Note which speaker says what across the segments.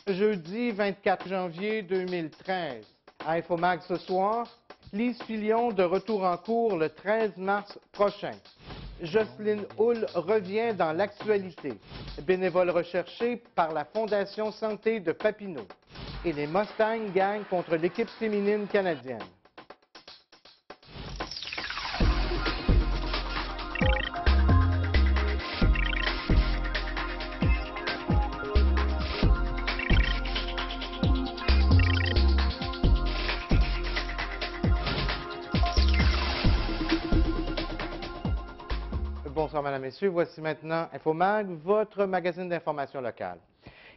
Speaker 1: Jeudi 24 janvier 2013. À Infomag ce soir, Lise Filion de retour en cours le 13 mars prochain. Jocelyne Hull revient dans l'actualité. Bénévole recherché par la Fondation Santé de Papineau. Et les Mustangs gagnent contre l'équipe féminine canadienne. Bonsoir, Mesdames, Messieurs. Voici maintenant Infomag, votre magazine d'information locale.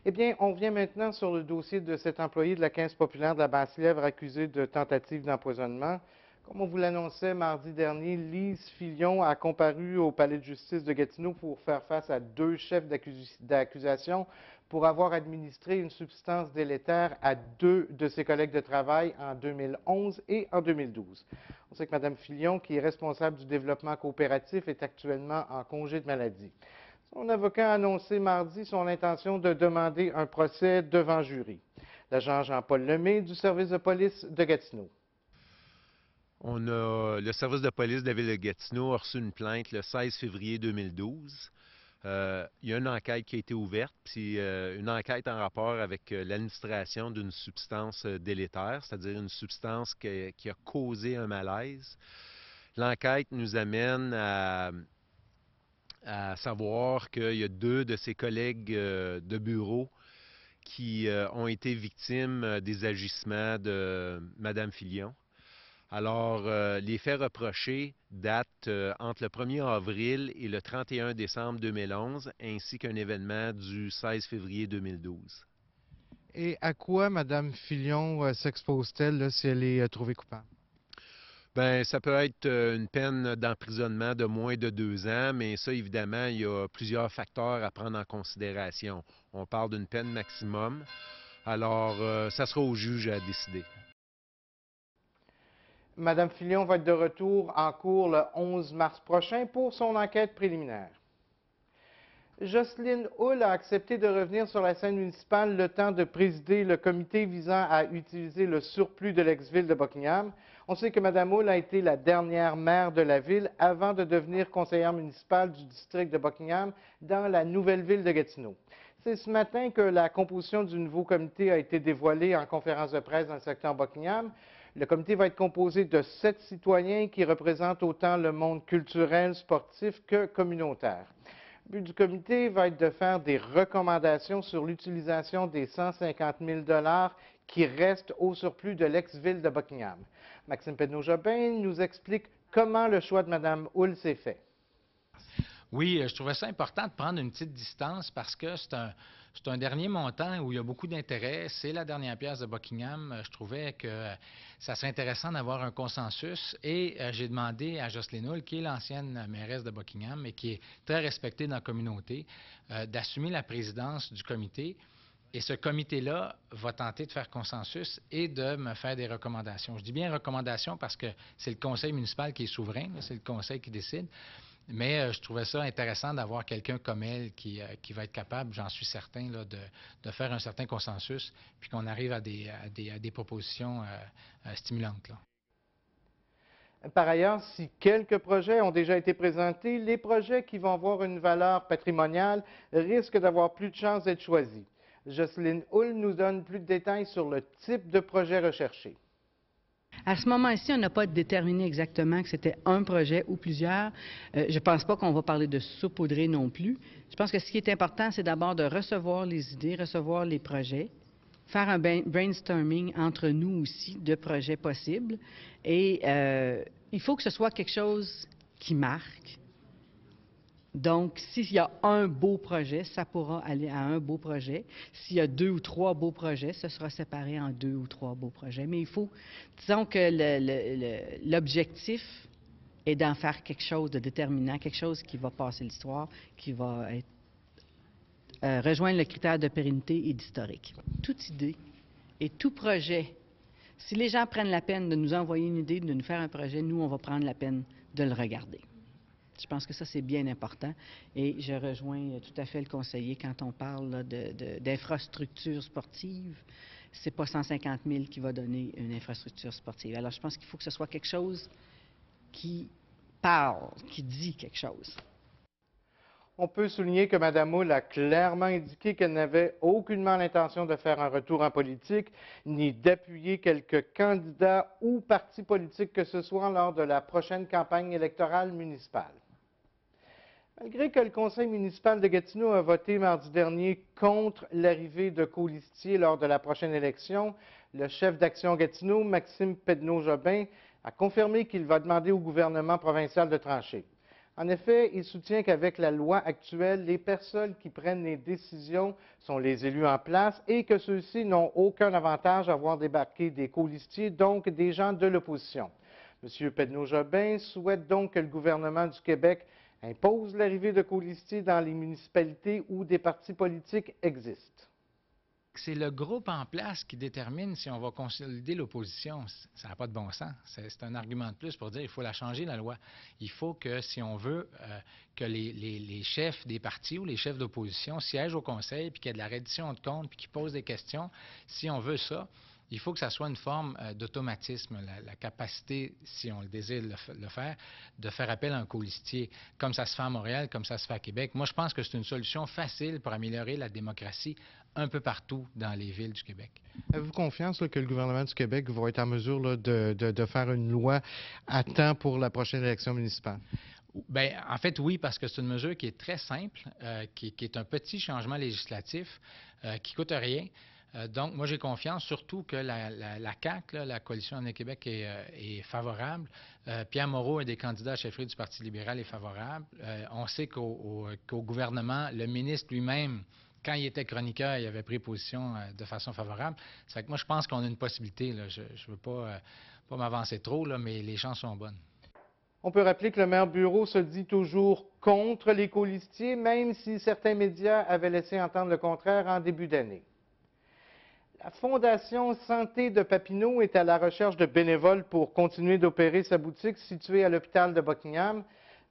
Speaker 1: Eh bien, on vient maintenant sur le dossier de cet employé de la Caisse populaire de la Basse-Lièvre accusé de tentative d'empoisonnement. Comme on vous l'annonçait mardi dernier, Lise Filion a comparu au palais de justice de Gatineau pour faire face à deux chefs d'accusation pour avoir administré une substance délétère à deux de ses collègues de travail en 2011 et en 2012. On sait que Mme Filion, qui est responsable du développement coopératif, est actuellement en congé de maladie. Son avocat a annoncé mardi son intention de demander un procès devant jury. L'agent Jean-Paul Lemay du service de police de Gatineau.
Speaker 2: Le service de police de la ville de Gatineau a reçu une plainte le 16 février 2012. Il y a une enquête qui a été ouverte, puis une enquête en rapport avec l'administration d'une substance délétère, c'est-à-dire une substance qui a causé un malaise. L'enquête nous amène à savoir qu'il y a deux de ses collègues de bureau qui ont été victimes des agissements de Mme Filion. Alors, les faits reprochés datent entre le 1er avril et le 31 décembre 2011, ainsi qu'un événement du 16 février 2012.
Speaker 1: Et à quoi Mme Filion s'expose-t-elle si elle est trouvée coupable?
Speaker 2: Bien, ça peut être une peine d'emprisonnement de moins de 2 ans, mais ça, évidemment, il y a plusieurs facteurs à prendre en considération. On parle d'une peine maximum. Alors, ça sera au juge à décider.
Speaker 1: Mme Filion va être de retour en cours le 11 mars prochain pour son enquête préliminaire. Jocelyne Hull a accepté de revenir sur la scène municipale le temps de présider le comité visant à utiliser le surplus de l'ex-ville de Buckingham. On sait que Mme Hull a été la dernière maire de la ville avant de devenir conseillère municipale du district de Buckingham dans la nouvelle ville de Gatineau. C'est ce matin que la composition du nouveau comité a été dévoilée en conférence de presse dans le secteur Buckingham. Le comité va être composé de 7 citoyens qui représentent autant le monde culturel, sportif que communautaire. Le but du comité va être de faire des recommandations sur l'utilisation des 150 000 $ qui restent au surplus de l'ex-ville de Buckingham. Maxime Pedneau-Jobin nous explique comment le choix de Mme Hull s'est fait.
Speaker 3: Oui, je trouvais ça important de prendre une petite distance parce que c'est un dernier montant où il y a beaucoup d'intérêt. C'est la dernière pièce de Buckingham. Je trouvais que ça serait intéressant d'avoir un consensus et j'ai demandé à Jocelyne Hull, qui est l'ancienne mairesse de Buckingham et qui est très respectée dans la communauté, d'assumer la présidence du comité. Et ce comité-là va tenter de faire consensus et de me faire des recommandations. Je dis bien recommandations parce que c'est le conseil municipal qui est souverain, c'est le conseil qui décide. Mais je trouvais ça intéressant d'avoir quelqu'un comme elle qui va être capable, j'en suis certain, là, de faire un certain consensus, puis qu'on arrive à des propositions stimulantes, là.
Speaker 1: Par ailleurs, si quelques projets ont déjà été présentés, les projets qui vont avoir une valeur patrimoniale risquent d'avoir plus de chances d'être choisis. Jocelyne Hull nous donne plus de détails sur le type de projet recherché.
Speaker 4: À ce moment-ci, on n'a pas déterminé exactement que c'était un projet ou plusieurs. Je ne pense pas qu'on va parler de saupoudrer non plus. Je pense que ce qui est important, c'est d'abord de recevoir les idées, recevoir les projets, faire un brainstorming entre nous aussi de projets possibles. Et il faut que ce soit quelque chose qui marque. Donc, s'il y a un beau projet, ça pourra aller à un beau projet. S'il y a 2 ou 3 beaux projets, ce sera séparé en 2 ou 3 beaux projets. Mais il faut, disons que l'objectif est d'en faire quelque chose de déterminant, quelque chose qui va passer l'histoire, qui va rejoindre le critère de pérennité et d'historique. Toute idée et tout projet, si les gens prennent la peine de nous envoyer une idée, de nous faire un projet, nous, on va prendre la peine de le regarder. Je pense que ça, c'est bien important. Et je rejoins tout à fait le conseiller quand on parle là, d'infrastructures sportives. C'est pas 150 000 qui va donner une infrastructure sportive. Alors, je pense qu'il faut que ce soit quelque chose qui parle, qui dit quelque chose.
Speaker 1: On peut souligner que Mme Hull a clairement indiqué qu'elle n'avait aucunement l'intention de faire un retour en politique, ni d'appuyer quelque candidat ou parti politique que ce soit lors de la prochaine campagne électorale municipale. Malgré que le conseil municipal de Gatineau a voté mardi dernier contre l'arrivée de colistiers lors de la prochaine élection, le chef d'Action Gatineau, Maxime Pedneau-Jobin, a confirmé qu'il va demander au gouvernement provincial de trancher. En effet, il soutient qu'avec la loi actuelle, les personnes qui prennent les décisions sont les élus en place et que ceux-ci n'ont aucun avantage à voir débarquer des colistiers, donc des gens de l'opposition. M. Pedneau-Jobin souhaite donc que le gouvernement du Québec impose l'arrivée de colistiers dans les municipalités où des partis politiques existent.
Speaker 3: C'est le groupe en place qui détermine si on va consolider l'opposition. Ça n'a pas de bon sens. C'est un argument de plus pour dire qu'il faut la changer, la loi. Il faut que, si on veut que les chefs des partis ou les chefs d'opposition siègent au conseil, puis qu'il y ait de la reddition de comptes, puis qu'ils posent des questions, si on veut ça, il faut que ça soit une forme d'automatisme, la capacité, si on le désire le faire, de faire appel à un colistier, comme ça se fait à Montréal, comme ça se fait à Québec. Moi, je pense que c'est une solution facile pour améliorer la démocratie un peu partout dans les villes du Québec.
Speaker 1: Avez-vous confiance que le gouvernement du Québec va être en mesure là, de faire une loi à temps pour la prochaine élection municipale?
Speaker 3: Bien, en fait, oui, parce que c'est une mesure qui est très simple, qui est un petit changement législatif qui ne coûte rien. Donc, moi, j'ai confiance, surtout que la CAQ, la Coalition Avenir Québec, est favorable. Pierre Moreau, un des candidats à chefferie du Parti libéral, est favorable. On sait qu'au gouvernement, le ministre lui-même, quand il était chroniqueur, il avait pris position de façon favorable. C'est que moi, je pense qu'on a une possibilité. Là. Je ne veux pas m'avancer trop, là, mais les chances sont bonnes.
Speaker 1: On peut rappeler que le maire Bureau se dit toujours contre les colistiers, même si certains médias avaient laissé entendre le contraire en début d'année. La Fondation Santé de Papineau est à la recherche de bénévoles pour continuer d'opérer sa boutique située à l'hôpital de Buckingham.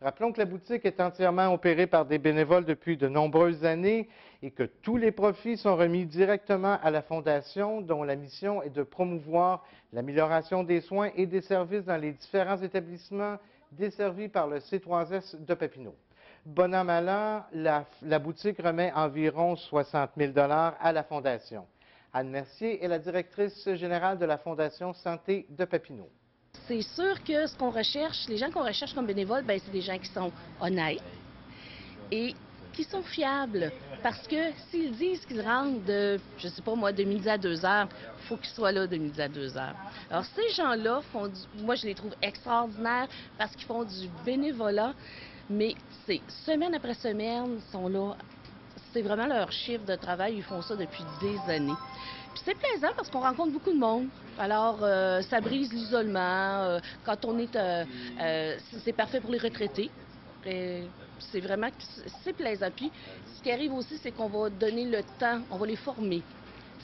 Speaker 1: Rappelons que la boutique est entièrement opérée par des bénévoles depuis de nombreuses années et que tous les profits sont remis directement à la Fondation, dont la mission est de promouvoir l'amélioration des soins et des services dans les différents établissements desservis par le C3S de Papineau. Bon an, mal an, la boutique remet environ 60 000 $ à la Fondation. Anne Mercier est la directrice générale de la Fondation Santé de Papineau.
Speaker 5: C'est sûr que ce qu'on recherche, les gens qu'on recherche comme bénévoles, bien, c'est des gens qui sont honnêtes et qui sont fiables. Parce que s'ils disent qu'ils rentrent de, je ne sais pas moi, de midi à 2 heures, il faut qu'ils soient là de midi à 2 heures. Alors, ces gens-là moi, je les trouve extraordinaires parce qu'ils font du bénévolat, mais c'est semaine après semaine, ils sont là. C'est vraiment leur chiffre de travail, ils font ça depuis des années. Puis c'est plaisant parce qu'on rencontre beaucoup de monde. Alors, ça brise l'isolement. Quand on est... c'est parfait pour les retraités. C'est vraiment... C'est plaisant. Puis, ce qui arrive aussi, c'est qu'on va donner le temps, on va les former.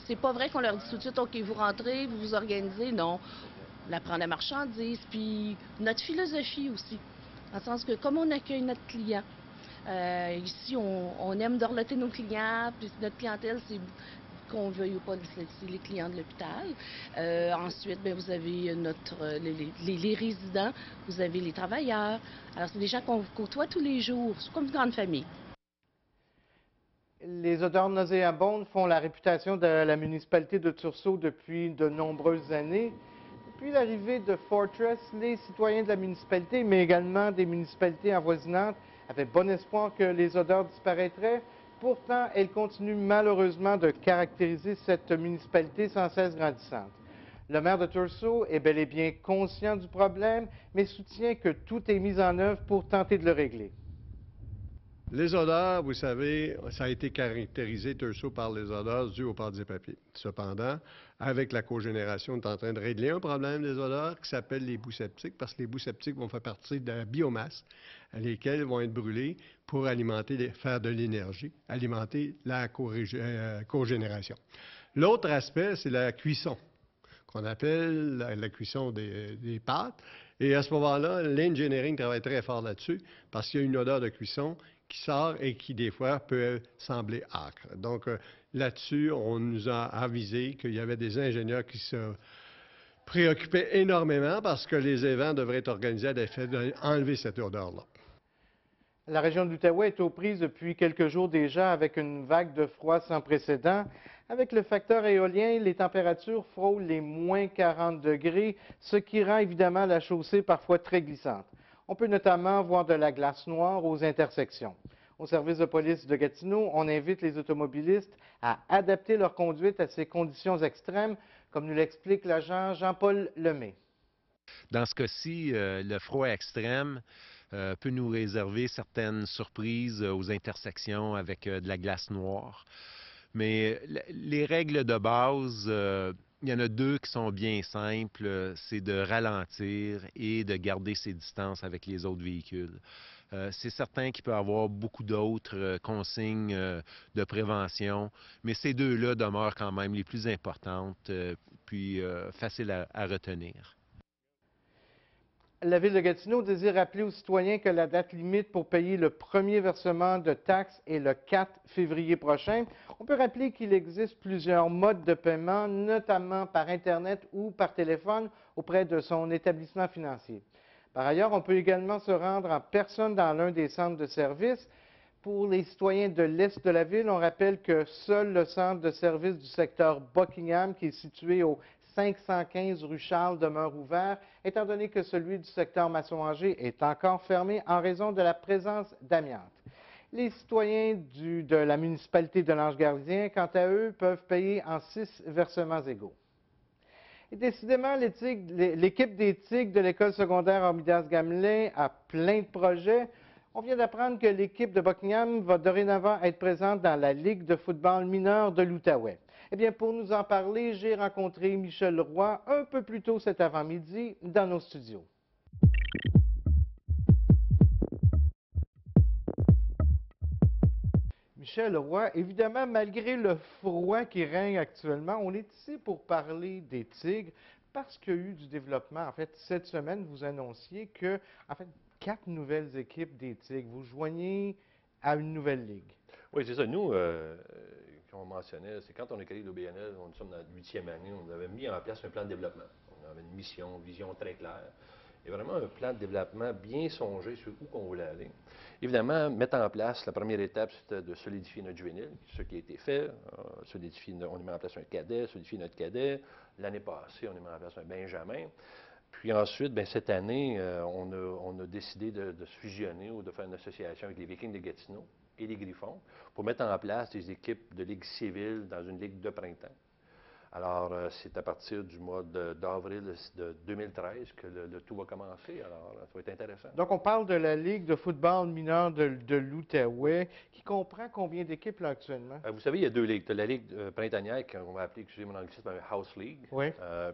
Speaker 5: C'est pas vrai qu'on leur dit tout de suite, OK, vous rentrez, vous vous organisez. Non. On apprend la marchandise. Puis, notre philosophie aussi. Dans le sens que, comme on accueille notre client, ici, on aime dorloter nos clients, puis notre clientèle, c'est qu'on veuille ou pas, c'est les clients de l'hôpital. Ensuite, bien, vous avez les résidents, vous avez les travailleurs. Alors, c'est des gens qu'on côtoie tous les jours, c'est comme une grande famille.
Speaker 1: Les odeurs nauséabondes font la réputation de la municipalité de Tursault depuis de nombreuses années. Depuis l'arrivée de Fortress, les citoyens de la municipalité, mais également des municipalités avoisinantes, avaient bon espoir que les odeurs disparaîtraient. Pourtant, elles continuent malheureusement de caractériser cette municipalité sans cesse grandissante. Le maire de Tursault est bel et bien conscient du problème, mais soutient que tout est mis en œuvre pour tenter de le régler.
Speaker 6: Les odeurs, vous savez, ça a été caractérisé, Tursault, par les odeurs dues au port des papiers. Cependant, avec la cogénération, on est en train de régler un problème des odeurs qui s'appelle les boues septiques, parce que les boues septiques vont faire partie de la biomasse, lesquelles vont être brûlées pour faire de l'énergie, alimenter la cogénération. L'autre aspect, c'est la cuisson, qu'on appelle la cuisson des pâtes. Et à ce moment-là, l'engineering travaille très fort là-dessus parce qu'il y a une odeur de cuisson qui sort et qui, des fois, peut sembler âcre. Donc, là-dessus, on nous a avisé qu'il y avait des ingénieurs qui se préoccupaient énormément parce que les événements devraient être organisés à l'effet d'enlever cette odeur-là.
Speaker 1: La région de l'Outaouais est aux prises depuis quelques jours déjà avec une vague de froid sans précédent. Avec le facteur éolien, les températures frôlent les moins 40 degrés, ce qui rend évidemment la chaussée parfois très glissante. On peut notamment voir de la glace noire aux intersections. Au service de police de Gatineau, on invite les automobilistes à adapter leur conduite à ces conditions extrêmes, comme nous l'explique l'agent Jean-Paul Lemay.
Speaker 2: Dans ce cas-ci, le froid extrême peut nous réserver certaines surprises aux intersections avec de la glace noire. Mais les règles de base, il y en a deux qui sont bien simples, c'est de ralentir et de garder ses distances avec les autres véhicules. C'est certain qu'il peut y avoir beaucoup d'autres consignes de prévention, mais ces deux-là demeurent quand même les plus importantes, puis faciles à retenir.
Speaker 1: La Ville de Gatineau désire rappeler aux citoyens que la date limite pour payer le premier versement de taxes est le 4 février prochain. On peut rappeler qu'il existe plusieurs modes de paiement, notamment par Internet ou par téléphone, auprès de son établissement financier. Par ailleurs, on peut également se rendre en personne dans l'un des centres de services. Pour les citoyens de l'Est de la ville, on rappelle que seul le centre de services du secteur Buckingham, qui est situé au 515 rue Charles, demeure ouvert, étant donné que celui du secteur Masson-Angers est encore fermé en raison de la présence d'amiante. Les citoyens de la municipalité de l'Ange-Gardien, quant à eux, peuvent payer en 6 versements égaux. Et décidément, l'équipe des Tigres de l'école secondaire Armidas-Gamelin a plein de projets. On vient d'apprendre que l'équipe de Buckingham va dorénavant être présente dans la Ligue de football mineur de l'Outaouais. Eh bien, pour nous en parler, j'ai rencontré Michel Roy un peu plus tôt cet avant-midi dans nos studios. Michel Roy, évidemment, malgré le froid qui règne actuellement, on est ici pour parler des Tigres parce qu'il y a eu du développement. En fait, cette semaine, vous annonciez que, en fait, 4 nouvelles équipes des Tigres. Vous joignez à une nouvelle ligue.
Speaker 7: Oui, c'est ça. Nous, comme on mentionnait, c'est quand on a créé l'OBNL, on sommes dans la 8e année, on avait mis en place un plan de développement. On avait une mission, une vision très claire. Et vraiment un plan de développement bien songé sur où on voulait aller. Évidemment, mettre en place, la première étape, c'était de solidifier notre juvénile, ce qui a été fait. On a mis en place un cadet, solidifier notre cadet. L'année passée, on a mis en place un benjamin. Puis ensuite, bien, cette année, on a décidé de se fusionner ou de faire une association avec les Vikings de Gatineau et les Griffons pour mettre en place des équipes de ligue civile dans une ligue de printemps. Alors, c'est à partir du mois d'avril de 2013 que le tout va commencer. Alors, ça va être intéressant.
Speaker 1: Donc, on parle de la Ligue de football mineur de l'Outaouais, qui comprend combien d'équipes là actuellement?
Speaker 7: Vous savez, il y a deux ligues. Tu as la Ligue printanière, qu'on va appeler, excusez mon anglicisme, un House League.
Speaker 1: Oui.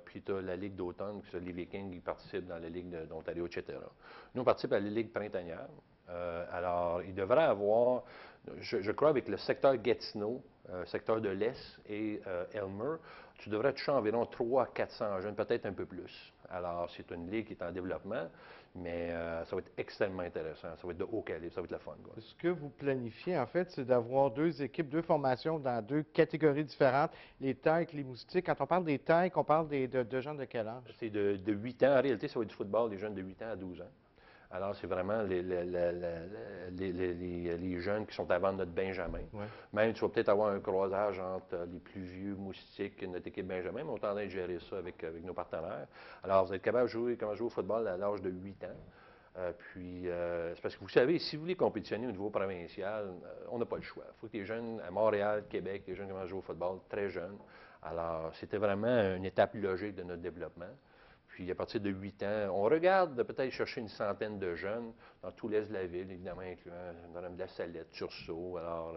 Speaker 7: Puis tu as la Ligue d'automne, que les Vikings qui participent dans la Ligue d'Ontario, etc. Nous, on participe à la Ligue printanière. Alors, il devrait avoir, je crois, avec le secteur Gatineau, secteur de l'Est et Elmer, tu devrais toucher environ 300-400 jeunes, peut-être un peu plus. Alors, c'est une ligue qui est en développement, mais ça va être extrêmement intéressant. Ça va être de haut calibre, ça va être le fun. Quoi.
Speaker 1: Ce que vous planifiez, en fait, c'est d'avoir 2 équipes, 2 formations dans 2 catégories différentes, les Tigres, les Moustiques. Quand on parle des Tigres, on parle de jeunes de quel âge?
Speaker 7: C'est de 8 ans. En réalité, ça va être du football des jeunes de 8 ans à 12 ans. Alors, c'est vraiment les jeunes qui sont avant notre Benjamin. Ouais. Même, tu vas peut-être avoir un croisage entre les plus vieux Moustiques et notre équipe Benjamin, mais on est en train de gérer ça avec nos partenaires. Alors, vous êtes capable de jouer au football à l'âge de 8 ans. C'est parce que vous savez, si vous voulez compétitionner au niveau provincial, on n'a pas le choix. Il faut que les jeunes à Montréal, Québec, les jeunes qui commencent à jouer au football très jeunes. Alors, c'était vraiment une étape logique de notre développement. Puis à partir de 8 ans, on regarde de peut-être chercher une centaine de jeunes dans tout l'est de la ville, évidemment incluant Madame de la Salette, Tursault. Alors,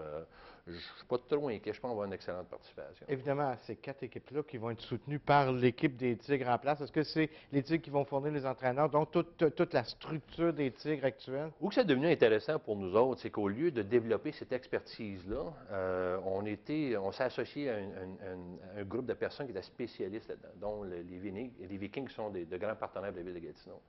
Speaker 7: je ne suis pas trop inquiet, je pense qu'on va avoir une excellente participation.
Speaker 1: Évidemment, ces 4 équipes-là qui vont être soutenues par l'équipe des Tigres en place, est-ce que c'est les Tigres qui vont fournir les entraîneurs, donc toute la structure des Tigres actuels?
Speaker 7: Où c'est devenu intéressant pour nous autres, c'est qu'au lieu de développer cette expertise-là, on s'est associé à un groupe de personnes qui étaient spécialistes là-dedans, dont les Vikings qui sont de grands partenaires de la ville de Gatineau.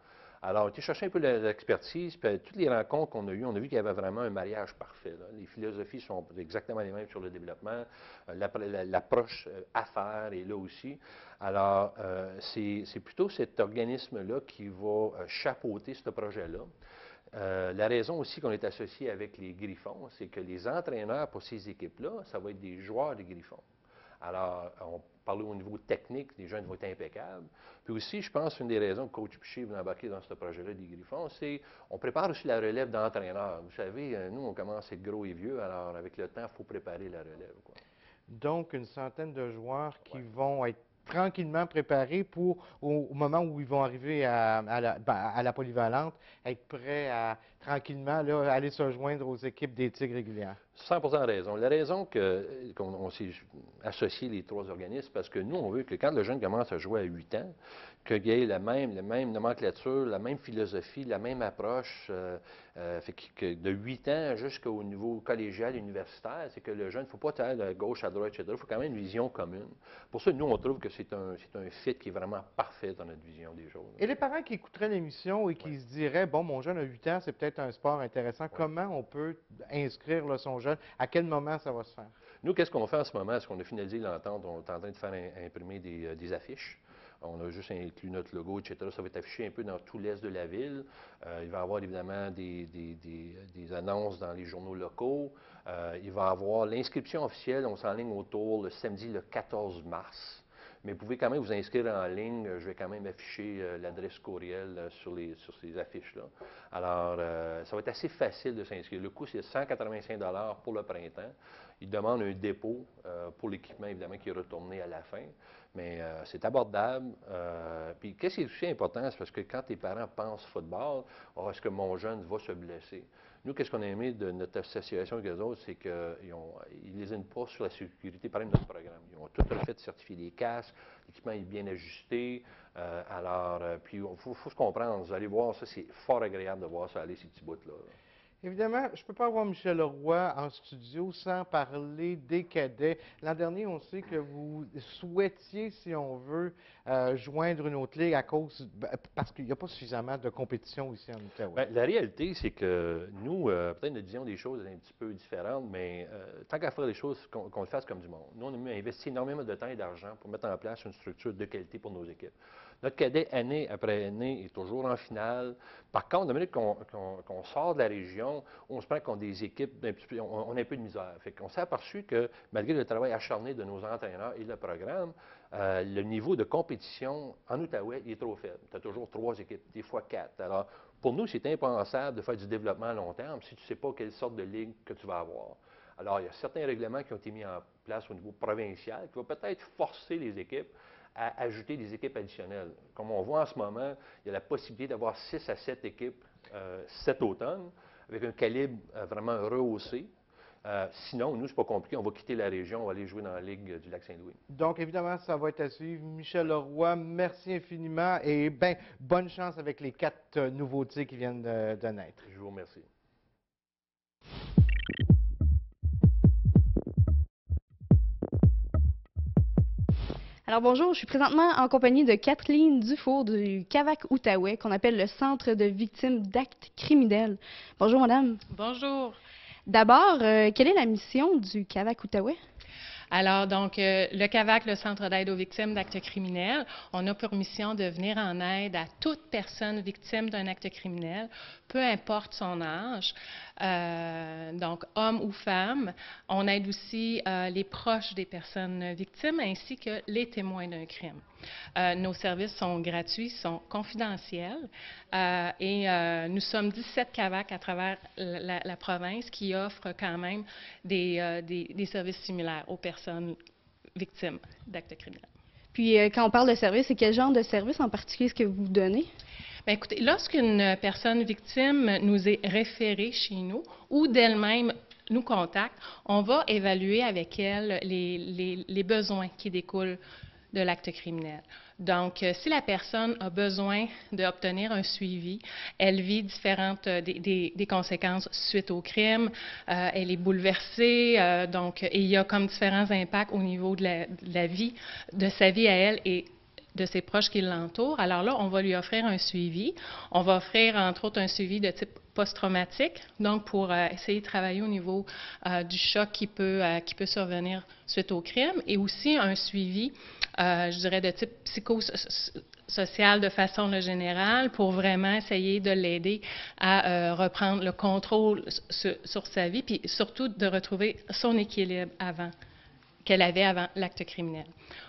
Speaker 7: Alors, on a été chercher un peu l'expertise, puis toutes les rencontres qu'on a eues, on a vu qu'il y avait vraiment un mariage parfait, là. Les philosophies sont exactement les mêmes sur le développement, l'approche à faire est là aussi. Alors, c'est plutôt cet organisme-là qui va chapeauter ce projet-là. La raison aussi qu'on est associé avec les Griffons, c'est que les entraîneurs pour ces équipes-là, ça va être des joueurs des Griffons. Alors, on parlait au niveau technique, les jeunes vont être impeccables. Puis aussi, je pense, une des raisons que Coach Piché veut embarquer dans ce projet-là des Griffons, c'est qu'on prépare aussi la relève d'entraîneurs. Vous savez, nous, on commence à être gros et vieux, alors avec le temps, il faut préparer la relève, quoi.
Speaker 1: Donc, une centaine de joueurs qui vont être tranquillement préparés pour, au moment où ils vont arriver à la polyvalente, être prêts à tranquillement là, aller se joindre aux équipes des Tigres régulières.
Speaker 7: 100% raison. La raison qu'on s'est associé les trois organismes, parce que nous, on veut que quand le jeune commence à jouer à 8 ans, qu'il y ait la même nomenclature, la même philosophie, la même approche, fait que de 8 ans jusqu'au niveau collégial, universitaire, c'est que le jeune, il ne faut pas aller à gauche, à droite, etc. Il faut quand même une vision commune. Pour ça, nous, on trouve que c'est un fit qui est vraiment parfait dans notre vision des choses.
Speaker 1: Et les parents qui écouteraient l'émission et qui se diraient, bon, mon jeune a 8 ans, c'est peut-être un sport intéressant, comment on peut inscrire là, son jeune? À quel moment ça va se faire?
Speaker 7: Nous, qu'est-ce qu'on fait en ce moment? Est-ce qu'on a finalisé l'entente? On est en train de faire imprimer des affiches. On a juste inclus notre logo, etc. Ça va être affiché un peu dans tout l'est de la ville. Il va y avoir évidemment des annonces dans les journaux locaux. Il va y avoir l'inscription officielle. On s'enligne autour le samedi, le 14 mars. Mais vous pouvez quand même vous inscrire en ligne. Je vais quand même afficher l'adresse courriel sur ces affiches-là. Alors, ça va être assez facile de s'inscrire. Le coût, c'est 185 $ pour le printemps. Il demande un dépôt pour l'équipement, évidemment, qui est retourné à la fin. Mais c'est abordable. Puis, qu'est-ce qui est aussi important, c'est parce que quand tes parents pensent football, est-ce que mon jeune va se blesser? Nous, qu'est-ce qu'on a aimé de notre association avec eux autres, c'est qu'ils ne lésinent pas sur la sécurité, par exemple, de notre programme. Ils ont tout refait certifier les casques, l'équipement est bien ajusté. Puis il faut se comprendre, vous allez voir ça, c'est fort agréable de voir ça aller, ces petits bouts-là.
Speaker 1: Évidemment, je ne peux pas avoir Michel Leroy en studio sans parler des cadets. L'an dernier, on sait que vous souhaitiez, si on veut, joindre une autre ligue parce qu'il n'y a pas suffisamment de compétition ici en Outaouais.
Speaker 7: Bien, la réalité, c'est que nous, peut-être notre vision des choses est un petit peu différente, mais tant qu'à faire les choses, qu'on le fasse comme du monde. Nous, on a investi énormément de temps et d'argent pour mettre en place une structure de qualité pour nos équipes. Notre cadet, année après année, est toujours en finale. Par contre, de minute qu'on sort de la région, on se prend contre des équipes, on a un peu de misère. Fait qu'on s'est aperçu que, malgré le travail acharné de nos entraîneurs et le programme, le niveau de compétition en Outaouais est trop faible. Tu as toujours 3 équipes, des fois 4. Alors, pour nous, c'est impensable de faire du développement à long terme si tu ne sais pas quelle sorte de ligue que tu vas avoir. Alors, il y a certains règlements qui ont été mis en place au niveau provincial qui vont peut-être forcer les équipes à ajouter des équipes additionnelles. Comme on voit en ce moment, il y a la possibilité d'avoir 6 à 7 équipes cet automne, avec un calibre vraiment rehaussé. Sinon, nous, c'est pas compliqué, on va quitter la région, on va aller jouer dans la Ligue du Lac-Saint-Louis.
Speaker 1: Donc, évidemment, ça va être à suivre. Michel Leroy, merci infiniment et bonne chance avec les 4 nouveautés qui viennent de naître.
Speaker 7: Je vous remercie.
Speaker 8: Alors bonjour, je suis présentement en compagnie de Kathleen Dufour du CAVAC-Outaouais, qu'on appelle le Centre de victimes d'actes criminels. Bonjour madame.
Speaker 9: Bonjour.
Speaker 8: D'abord, quelle est la mission du CAVAC-Outaouais?
Speaker 9: Alors, donc, le CAVAC, le Centre d'aide aux victimes d'actes criminels, on a pour mission de venir en aide à toute personne victime d'un acte criminel, peu importe son âge, donc homme ou femme. On aide aussi les proches des personnes victimes ainsi que les témoins d'un crime. Nos services sont gratuits, sont confidentiels et nous sommes 17 CAVAC à travers la province qui offrent quand même des services similaires aux personnes victimes d'actes criminels.
Speaker 8: Puis, quand on parle de services, c'est quel genre de service en particulier est-ce que vous donnez?
Speaker 9: Bien, écoutez, lorsqu'une personne victime nous est référée chez nous ou d'elle-même nous contacte, on va évaluer avec elle les besoins qui découlent de l'acte criminel. Donc, si la personne a besoin d'obtenir un suivi, elle vit différentes des conséquences suite au crime, elle est bouleversée, donc il y a comme différents impacts au niveau de la vie, de sa vie à elle, et de ses proches qui l'entourent. Alors là, on va lui offrir un suivi. On va offrir, entre autres, un suivi de type post-traumatique, donc pour essayer de travailler au niveau du choc qui peut survenir suite au crime, et aussi un suivi, je dirais, de type psychosocial de façon générale pour vraiment essayer de l'aider à reprendre le contrôle sur sa vie, puis surtout de retrouver son équilibre qu'elle avait avant l'acte criminel.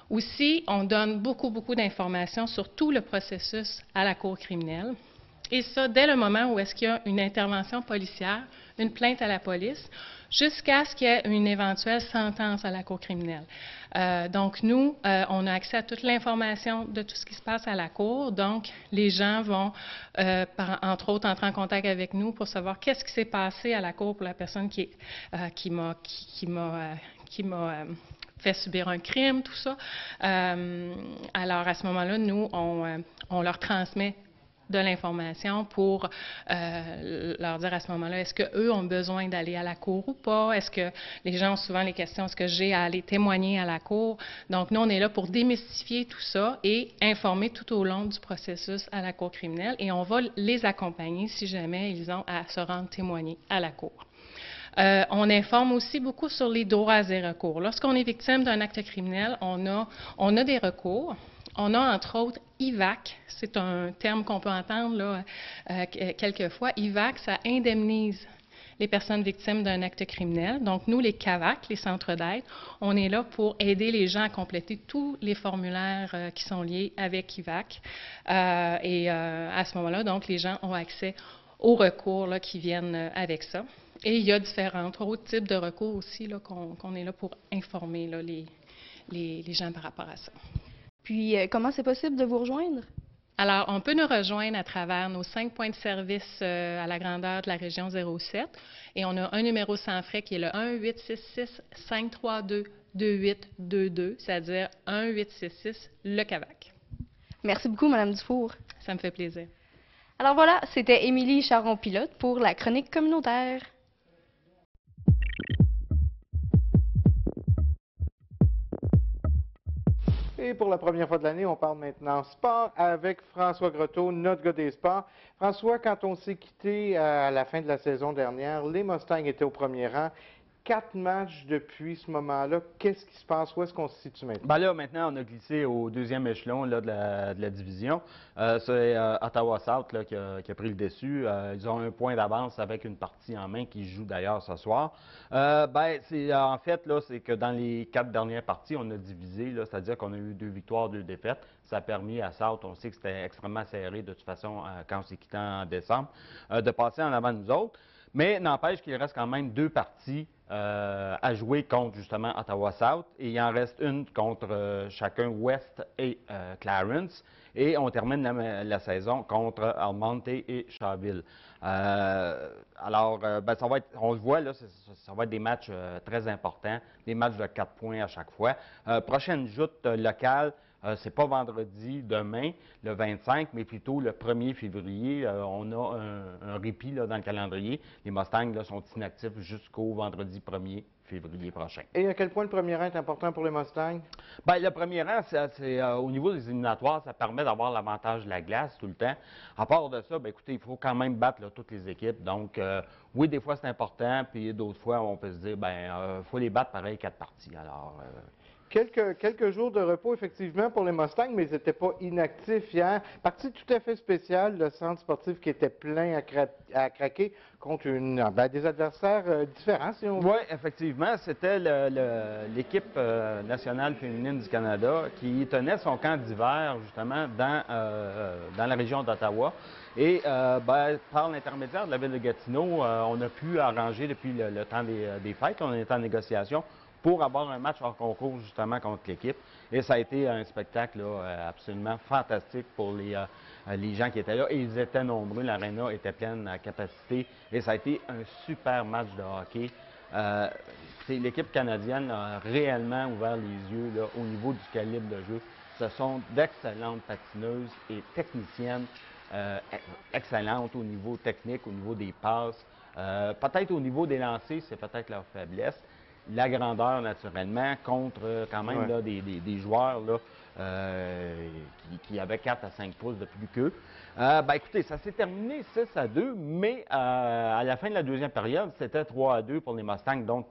Speaker 9: Aussi, on donne beaucoup d'informations sur tout le processus à la cour criminelle. Et ça, dès le moment où est-ce qu'il y a une intervention policière, une plainte à la police, jusqu'à ce qu'il y ait une éventuelle sentence à la cour criminelle. Donc, nous, on a accès à toute l'information de tout ce qui se passe à la cour. Donc, les gens vont, entre autres, entrer en contact avec nous pour savoir qu'est-ce qui s'est passé à la cour pour la personne qui m'a fait subir un crime, tout ça. Alors, à ce moment-là, nous, on leur transmet de l'information pour leur dire à ce moment-là, est-ce qu'eux ont besoin d'aller à la cour ou pas? Est-ce que les gens ont souvent les questions, est-ce que j'ai à aller témoigner à la cour? Donc, nous, on est là pour démystifier tout ça et informer tout au long du processus à la cour criminelle et on va les accompagner si jamais ils ont à se rendre témoigner à la cour. On informe aussi beaucoup sur les droits et recours. Lorsqu'on est victime d'un acte criminel, on a des recours. On a, entre autres, IVAC, c'est un terme qu'on peut entendre là, quelquefois. IVAC, ça indemnise les personnes victimes d'un acte criminel. Donc, nous, les CAVAC, les centres d'aide, on est là pour aider les gens à compléter tous les formulaires qui sont liés avec IVAC. À ce moment-là, donc, les gens ont accès aux recours là, qui viennent avec ça. Et il y a différents autres types de recours aussi qu'on est là pour informer là, les gens par rapport à ça.
Speaker 8: Puis, comment c'est possible de vous rejoindre?
Speaker 9: Alors, on peut nous rejoindre à travers nos 5 points de service à la grandeur de la région 07. Et on a un numéro sans frais qui est le 1-866-532-2822, c'est-à-dire 1-866-le-CAVAC.
Speaker 8: Merci beaucoup, Mme Dufour.
Speaker 9: Ça me fait plaisir.
Speaker 8: Alors voilà, c'était Émilie Charon-Pilote pour la chronique communautaire.
Speaker 1: Et pour la première fois de l'année, on parle maintenant sport avec François Grotto, notre gars des sports. François, quand on s'est quitté à la fin de la saison dernière, les Mustangs étaient au premier rang. 4 matchs depuis ce moment-là. Qu'est-ce qui se passe? Où est-ce qu'on se situe maintenant?
Speaker 10: Ben là, maintenant, on a glissé au deuxième échelon là, de la division. C'est Ottawa South là, qui a pris le dessus. Ils ont un point d'avance avec une partie en main qui joue d'ailleurs ce soir. En fait, là, c'est que dans les 4 dernières parties, on a divisé, c'est-à-dire qu'on a eu 2 victoires, 2 défaites. Ça a permis à South, on sait que c'était extrêmement serré de toute façon quand on s'est quitté en décembre, de passer en avant de nous autres. Mais n'empêche qu'il reste quand même 2 parties à jouer contre justement Ottawa South et il en reste une contre chacun West et Clarence et on termine la saison contre Almonte et Shawville. Ça va être, on le voit là, ça va être des matchs très importants, des matchs de 4 points à chaque fois. Prochaine joute locale. C'est pas vendredi, demain, le 25, mais plutôt le 1er février. On a un répit là, dans le calendrier. Les Mustangs là, sont inactifs jusqu'au vendredi 1er février prochain.
Speaker 1: Et à quel point le premier rang est important pour les Mustangs?
Speaker 10: Bien, le premier rang, c'est au niveau des éliminatoires, ça permet d'avoir l'avantage de la glace tout le temps. À part de ça, bien, écoutez, il faut quand même battre là, toutes les équipes. Donc, oui, des fois, c'est important, puis d'autres fois, on peut se dire, il faut les battre pareil 4 parties. Alors,
Speaker 1: Quelques jours de repos, effectivement, pour les Mustangs, mais ils n'étaient pas inactifs hier. Partie tout à fait spéciale, le centre sportif qui était plein à craquer contre des adversaires différents, si on veut.
Speaker 10: Oui, effectivement. C'était l'équipe nationale féminine du Canada qui tenait son camp d'hiver, justement, dans la région d'Ottawa. Et par l'intermédiaire de la ville de Gatineau, on a pu arranger depuis le temps des fêtes, on était en négociation, pour avoir un match hors concours justement contre l'équipe. Et ça a été un spectacle là, absolument fantastique pour les gens qui étaient là. Et ils étaient nombreux, l'aréna était pleine à capacité. Et ça a été un super match de hockey. L'équipe canadienne a réellement ouvert les yeux là, au niveau du calibre de jeu. Ce sont d'excellentes patineuses et techniciennes excellentes au niveau technique, au niveau des passes. Peut-être au niveau des lancers, c'est peut-être leur faiblesse. la grandeur naturellement contre quand même là, des joueurs là, qui avaient 4 à 5 pouces de plus qu'eux. Écoutez, ça s'est terminé 6-2, mais à la fin de la deuxième période, c'était 3-2 pour les Mustangs. Donc,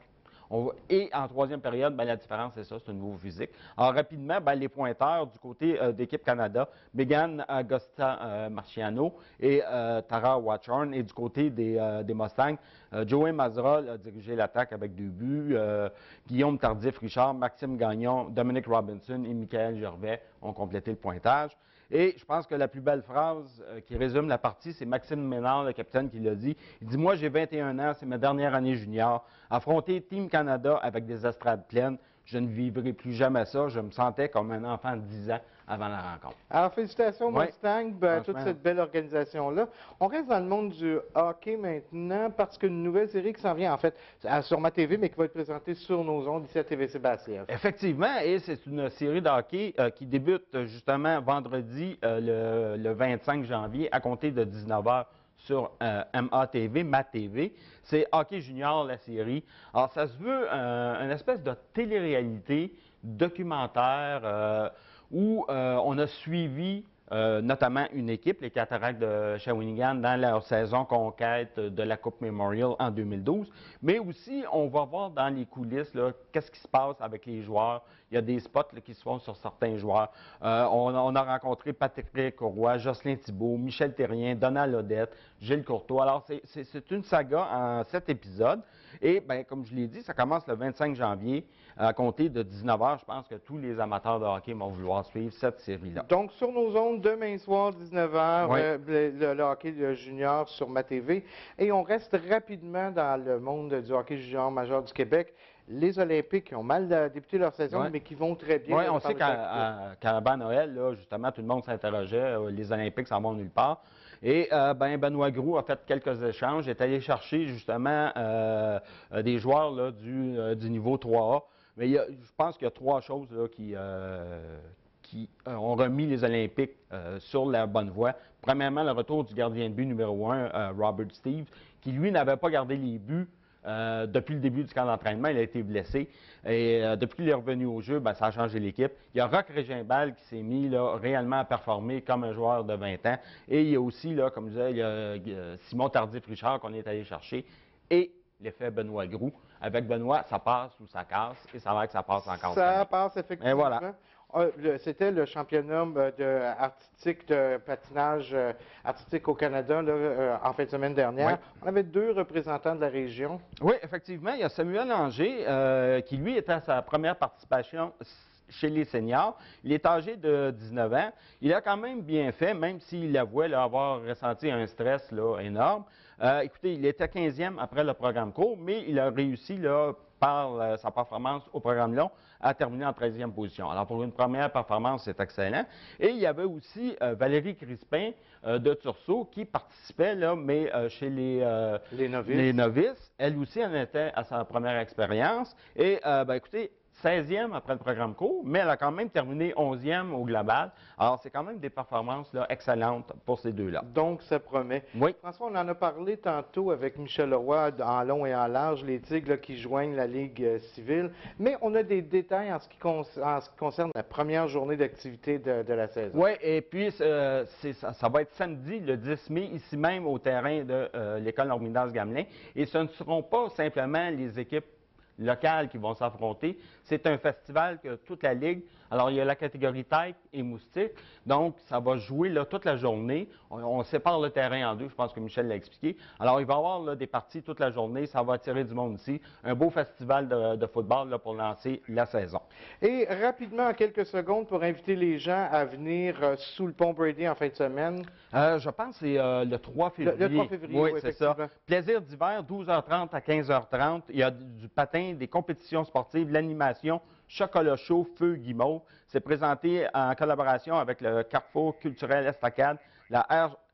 Speaker 10: et en troisième période, la différence, c'est ça, c'est un nouveau physique. Alors, rapidement, les pointeurs du côté d'équipe Canada, Megan Augusta Marciano et Tara Watchorn. Et du côté des Mustangs, Joey Mazerol a dirigé l'attaque avec 2 buts. Guillaume Tardif-Richard, Maxime Gagnon, Dominic Robinson et Michael Gervais ont complété le pointage. Et je pense que la plus belle phrase qui résume la partie, c'est Maxime Ménard, le capitaine, qui l'a dit. Il dit « Moi, j'ai 21 ans, c'est ma dernière année junior. Affronter Team Canada avec des estrades pleines, je ne vivrai plus jamais ça. Je me sentais comme un enfant de 10 ans avant la rencontre. »
Speaker 1: Alors, félicitations Mustang, toute cette belle organisation-là. On reste dans le monde du hockey maintenant parce qu'une nouvelle série qui s'en vient, en fait, sur ma TV, mais qui va être présentée sur nos ondes ici à TVC Bastien.
Speaker 10: Effectivement, et c'est une série de hockey qui débute justement vendredi, le 25 janvier, à compter de 19h sur MATV, MATV. C'est Hockey Junior, la série. Alors, ça se veut une espèce de télé-réalité documentaire où on a suivi notamment une équipe, les Cataractes de Shawinigan, dans leur saison conquête de la Coupe Memorial en 2012. Mais aussi, on va voir dans les coulisses qu'est-ce qui se passe avec les joueurs. Il y a des spots qui se font sur certains joueurs. On a rencontré Patrick Roy, Jocelyn Thibault, Michel Terrien, Donald Odette, Gilles Courtois. Alors, c'est une saga en 7 épisodes. Et, comme je l'ai dit, ça commence le 25 janvier à compter de 19h. Je pense que tous les amateurs de hockey vont vouloir suivre cette série-là.
Speaker 1: Donc, sur nos ondes, demain soir, 19h, le hockey junior sur ma TV. Et on reste rapidement dans le monde du hockey junior majeur du Québec. Les Olympiques qui ont mal débuté leur saison, mais qui vont très bien.
Speaker 10: Oui, on sait qu'à Noël, là, justement, tout le monde s'interrogeait. Les Olympiques s'en vont nulle part. Et Benoît Groulx a fait quelques échanges, est allé chercher justement des joueurs là, du niveau 3A. Mais je pense qu'il y a 3 choses là, qui ont remis les Olympiques sur la bonne voie. Premièrement, le retour du gardien de but numéro 1, Robert Steve, qui lui n'avait pas gardé les buts depuis le début du camp d'entraînement. Il a été blessé. Et depuis qu'il est revenu au jeu, ça a changé l'équipe. Il y a Roch Régimbal qui s'est mis là, réellement à performer comme un joueur de 20 ans. Et il y a aussi, là, comme je disais, il y a Simon Tardif-Richard qu'on est allé chercher. Et l'effet Benoît Groulx. Avec Benoît, ça passe ou ça casse. Et ça va que ça passe encore.
Speaker 1: Ça passe, effectivement.
Speaker 10: Et voilà.
Speaker 1: C'était le championnat artistique de patinage artistique au Canada là, en fin de semaine dernière. On avait 2 représentants de la région.
Speaker 10: Oui, effectivement. Il y a Samuel Anger qui, lui, était à sa première participation chez les seniors. Il est âgé de 19 ans. Il a quand même bien fait, même s'il avouait là, avoir ressenti un stress là, énorme. Écoutez, il était 15e après le programme court, mais il a réussi là, par sa performance au programme long à terminer en 13e position. Alors, pour une première performance, c'est excellent. Et il y avait aussi Valérie Crispin de Tursault qui participait, là, mais chez les novices. Elle aussi en était à sa première expérience. Et, écoutez, 16e après le programme court, mais elle a quand même terminé 11e au global. Alors, c'est quand même des performances là, excellentes pour ces deux-là.
Speaker 1: Donc, ça promet.
Speaker 10: Oui.
Speaker 1: François, on en a parlé tantôt avec Michel Leroy, en long et en large, les Tigres là, qui joignent la Ligue civile. Mais on a des détails en ce qui concerne la première journée d'activité de la saison.
Speaker 10: Oui, et puis, ça va être samedi, le 10 mai, ici même au terrain de l'École Normidas-Gamelin. Et ce ne seront pas simplement les équipes locales qui vont s'affronter. C'est un festival que toute la Ligue, alors il y a la catégorie tête et moustique, donc ça va jouer là, toute la journée. On sépare le terrain en 2, je pense que Michel l'a expliqué. Alors il va y avoir là, des parties toute la journée, ça va attirer du monde ici. Un beau festival de football là, pour lancer la saison.
Speaker 1: Et rapidement, en quelques secondes, pour inviter les gens à venir sous le pont Brady en fin de semaine.
Speaker 10: Je pense que c'est le 3 février.
Speaker 1: Le 3 février,
Speaker 10: oui, c'est ça. Plaisir d'hiver, 12h30 à 15h30. Il y a du patin, des compétitions sportives, l'animation, chocolat chaud, feu guimauve. C'est présenté en collaboration avec le Carrefour culturel Estacade, la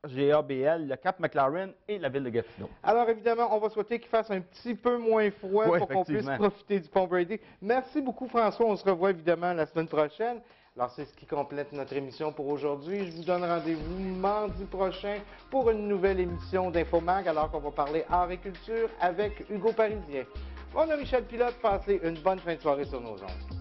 Speaker 10: RGABL, le Cap McLaren et la ville de Gatineau.
Speaker 1: Alors évidemment, on va souhaiter qu'il fasse un petit peu moins froid pour qu'on puisse profiter du pont Brady. Merci beaucoup François, on se revoit évidemment la semaine prochaine. Alors, c'est ce qui complète notre émission pour aujourd'hui. Je vous donne rendez-vous mardi prochain pour une nouvelle émission d'Infomag, alors qu'on va parler art et culture avec Hugo Parisien. Mon nom est Michel Pilote, passez une bonne fin de soirée sur nos ondes.